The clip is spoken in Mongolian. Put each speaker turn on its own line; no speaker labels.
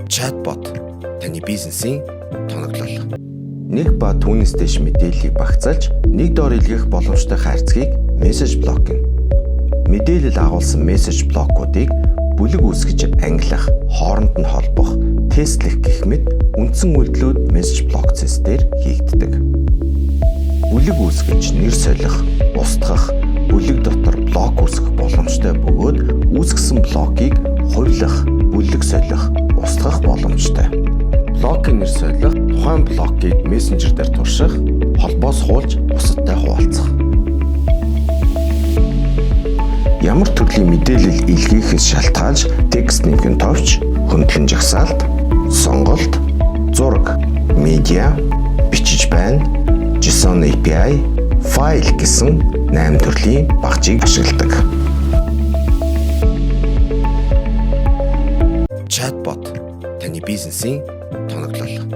Chatbot таны бизнесийн тоноглол.
Нэг ба түүнээс дэш мэдээллийг багцаалж нэг доор илгээх боломжтой хайрцгийг мессеж блок гэнэ. Мэдээлэл агуулсан мессеж блокуудыг бүлэг үүсгэж ангилах, хооронд нь холбох, тестлэх гэх мэт үндсэн үйлдэлүүд мессеж блокцэс дээр хийгддэг. Бүлэг үүсгэж нэр солих, устгах, бүлэг дотор блок үүсгэх боломжтой бөгөөд үүсгэсэн блокийг хувилах, бүлэг солих, устгах боломжтой. Блокийн нэр солих, тухайн блокийг мессенжер дээр турших, холбоос хуулж бусадтай хуваалцах. Ямар төрлийн мэдээлэл илгээхээс шалтгаалж текст нэмгэн товч, хөндлөн жагсаалт, сонголт, зураг, медиа, бичиж байна, JSON API, файл гэсэн 8 төрлийн багцыг ашигладаг.
Chatbot таны бизнесийн тоноглол.